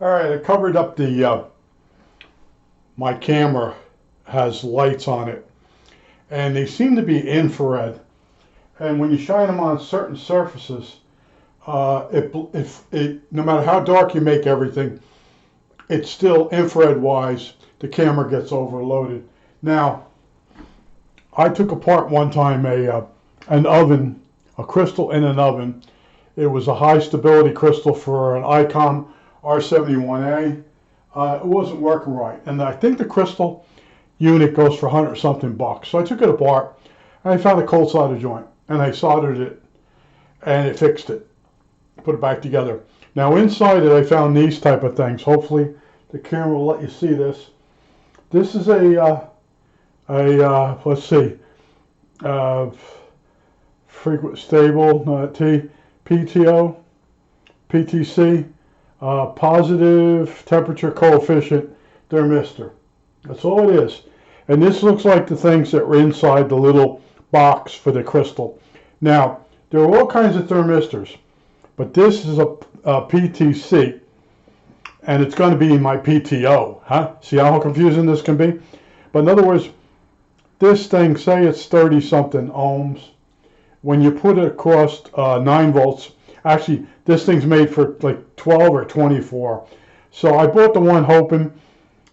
All right, I covered up the my camera has lights on it, and they seem to be infrared. And when you shine them on certain surfaces, no matter how dark you make everything, it's still infrared wise. The camera gets overloaded. Now, I took apart one time an oven, a crystal in an oven. It was a high stability crystal for an ICOM R71A. It wasn't working right, and I think the crystal unit goes for 100 something bucks. So I took it apart and I found a cold solder joint and I soldered it and it fixed it. Put it back together. Now inside it I found these type of things. Hopefully the camera will let you see this. This is let's see, frequent stable PTO, PTC, positive temperature coefficient thermistor. That's all it is. And this looks like the things that were inside the little box for the crystal. Now, there are all kinds of thermistors, but this is a PTC, and it's going to be my PTO. Huh? See how confusing this can be? But in other words, this thing, say it's 30 something ohms. When you put it across 9 volts, actually this thing's made for like 12 or 24. So I bought the one hoping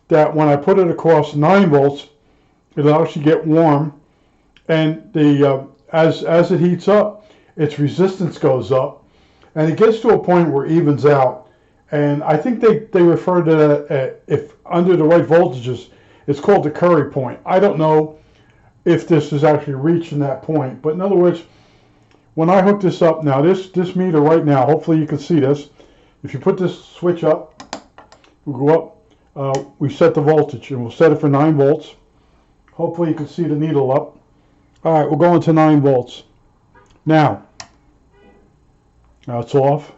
that when I put it across 9 volts, it'll actually get warm, and the as it heats up, its resistance goes up, and it gets to a point where it evens out. And I think they refer to that if under the right voltages, it's called the Curry point. I don't know if this is actually reaching that point, but in other words, when I hook this up now, this meter right now, hopefully you can see this. If you put this switch up, we'll go up, we set the voltage, and we'll set it for 9 volts. Hopefully you can see the needle up. All right, we're going to 9 volts. Now it's off.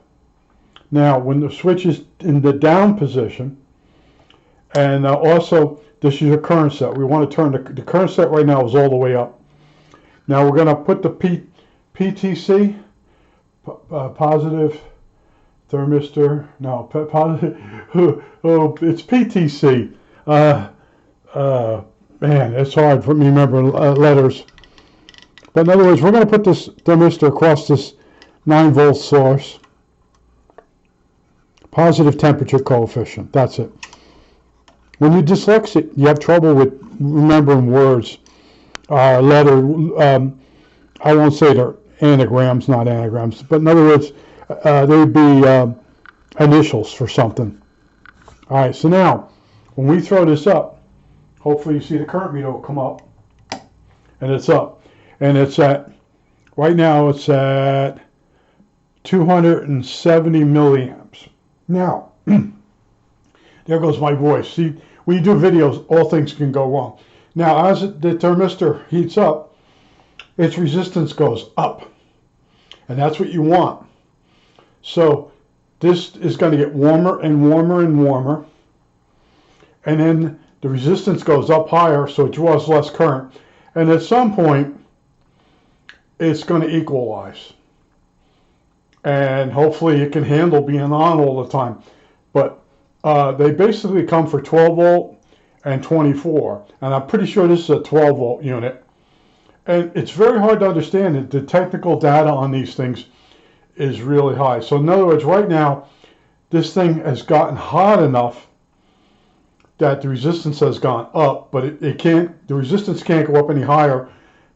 Now when the switch is in the down position, and also this is your current set. We want to turn the current set right now is all the way up. Now we're going to put the PTC, positive thermistor, no, positive, oh, it's PTC. Man, it's hard for me to remember letters. But in other words, we're going to put this thermistor across this 9 volt source. Positive temperature coefficient, that's it. When you're dyslexic, you have trouble with remembering words, letter, I won't say they're anagrams, not anagrams, but in other words, they would be initials for something. All right, so now, when we throw this up, hopefully you see the current meter will come up, and it's up. And it's at, right now it's at 270 milliamps. Now, there goes my voice. See, when you do videos, all things can go wrong. Now, as the thermistor heats up, its resistance goes up. And that's what you want. So this is going to get warmer and warmer and warmer. And then the resistance goes up higher, so it draws less current. And at some point, it's going to equalize. And hopefully it can handle being on all the time. But they basically come for 12 volt and 24. And I'm pretty sure this is a 12 volt unit. And it's very hard to understand it. The technical data on these things is really high. So in other words, right now, this thing has gotten hot enough that the resistance has gone up, but the resistance can't go up any higher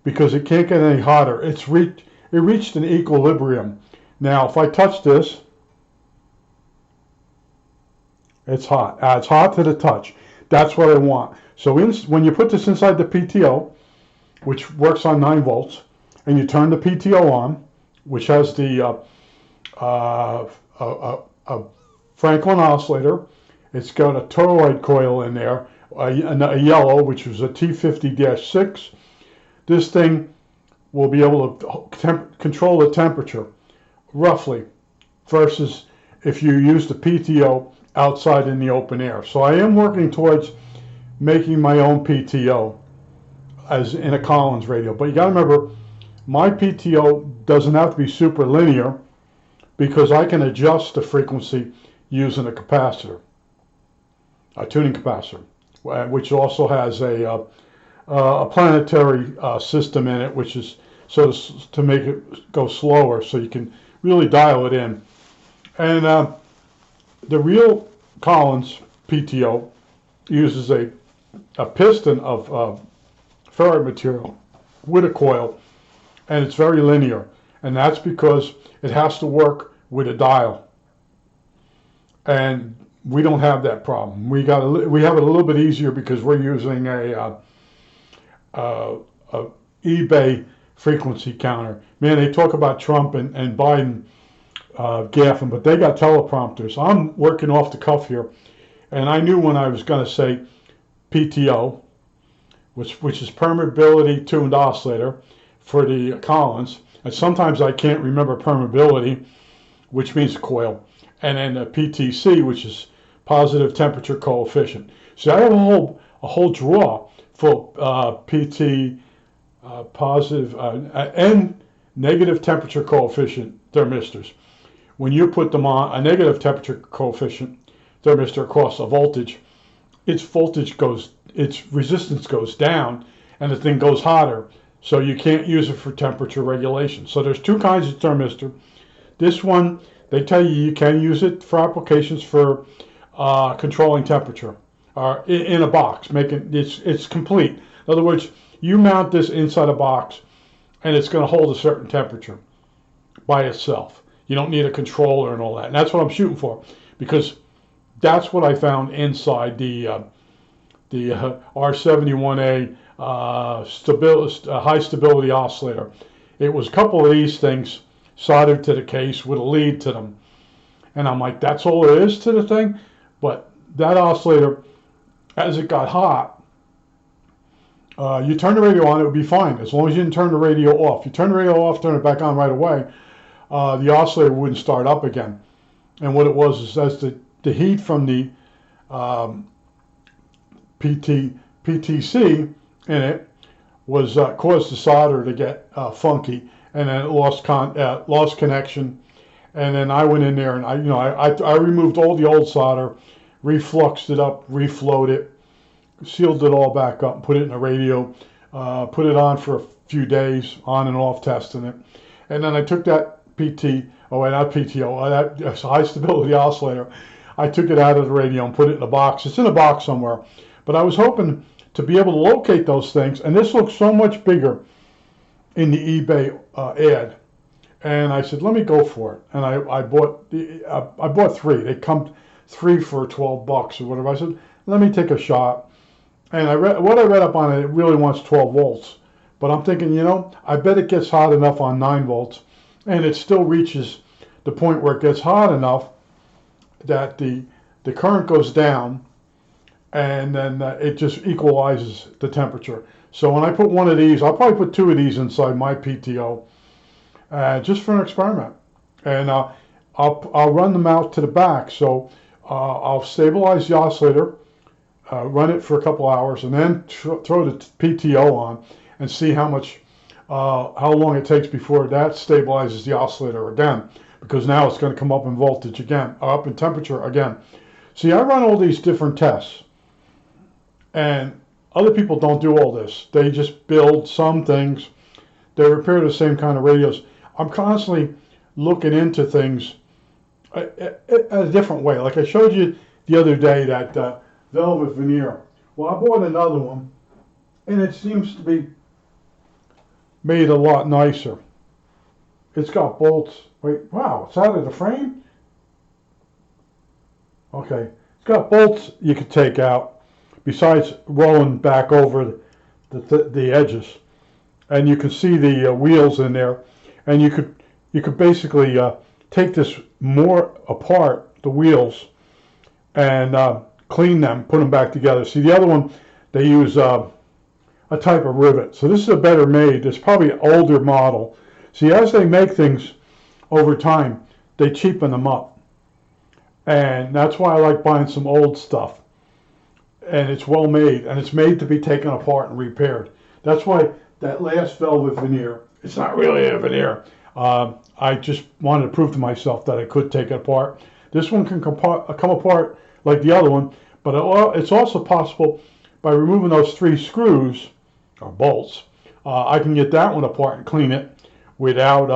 because it can't get any hotter. It reached an equilibrium. Now, if I touch this, it's hot. It's hot to the touch. That's what I want. So when you put this inside the PTO, which works on 9 volts, and you turn the PTO on, which has the Franklin oscillator. It's got a toroid coil in there, a yellow, which is a T50-6. This thing will be able to control the temperature, roughly, versus if you use the PTO outside in the open air. So I am working towards making my own PTO as in a Collins radio. But you got to remember, my PTO doesn't have to be super linear because I can adjust the frequency using a capacitor. a tuning capacitor, which also has a planetary system in it, which is so to make it go slower, so you can really dial it in. And the real Collins PTO uses a piston of ferrite material with a coil, and it's very linear, and that's because it has to work with a dial, and we don't have that problem. We have it a little bit easier because we're using a eBay frequency counter. Man, they talk about Trump and Biden gaffing, but they got teleprompters. I'm working off the cuff here, and I knew when I was going to say PTO, which is permeability tuned oscillator for the Collins, and sometimes I can't remember permeability, which means coil, and then the PTC, which is positive temperature coefficient. So I have a whole drawer for PT positive and negative temperature coefficient thermistors. When you put them on a negative temperature coefficient thermistor across a voltage, its resistance goes down and the thing goes hotter, so you can't use it for temperature regulation. So there's two kinds of thermistor. This one, they tell you can use it for applications for controlling temperature in a box, making it's complete. In other words, you mount this inside a box and it's going to hold a certain temperature by itself. You don't need a controller and all that. And that's what I'm shooting for, because that's what I found inside the R71A high stability oscillator. It was a couple of these things soldered to the case with a lead to them. And I'm like, that's all there is to the thing? But that oscillator, as it got hot, you turn the radio on, it would be fine, as long as you didn't turn the radio off. You turn the radio off, turn it back on right away, the oscillator wouldn't start up again. And what it was is as the heat from the PTC in it was caused the solder to get funky, and then it lost connection. And then I went in there and I removed all the old solder, refluxed it up, reflowed it, sealed it all back up, and put it in a radio, put it on for a few days, on and off testing it. And then I took that that high stability oscillator, I took it out of the radio and put it in a box. It's in a box somewhere. But I was hoping to be able to locate those things, and this looks so much bigger in the eBay ad. And I said, let me go for it. And I bought three. They come three for $12 or whatever. I said, let me take a shot. And what I read up on it, it really wants 12 volts. But I'm thinking, I bet it gets hot enough on 9 volts, and it still reaches the point where it gets hot enough that the current goes down, and then it just equalizes the temperature. So when I put one of these, I'll probably put 2 of these inside my PTO, just for an experiment. And I'll run them out to the back. So I'll stabilize the oscillator, run it for a couple hours, and then throw the PTO on and see how long it takes before that stabilizes the oscillator again, because now it's going to come up in voltage again, or up in temperature again. See, I run all these different tests, and other people don't do all this. They just build some things. They repair the same kind of radios. I'm constantly looking into things a different way. Like I showed you the other day, that velvet veneer. Well, I bought another one, and it seems to be made a lot nicer. It's got bolts. Wait, wow, it's out of the frame? Okay, it's got bolts you could take out, besides rolling back over the edges. And you can see the wheels in there, and you could basically take this more apart, the wheels, and clean them, put them back together. See, the other one, they use a type of rivet. So this is a better made. It's probably an older model. See, as they make things over time, they cheapen them up. And that's why I like buying some old stuff. And it's well made, and it's made to be taken apart and repaired. That's why that last velvet veneer, it's not really a veneer. I just wanted to prove to myself that I could take it apart. This one can come apart like the other one, But it's also possible by removing those 3 screws or bolts, I can get that one apart and clean it without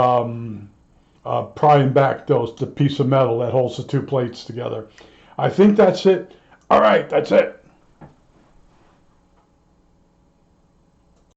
prying back the piece of metal that holds the 2 plates together. I think that's it. All right, that's it.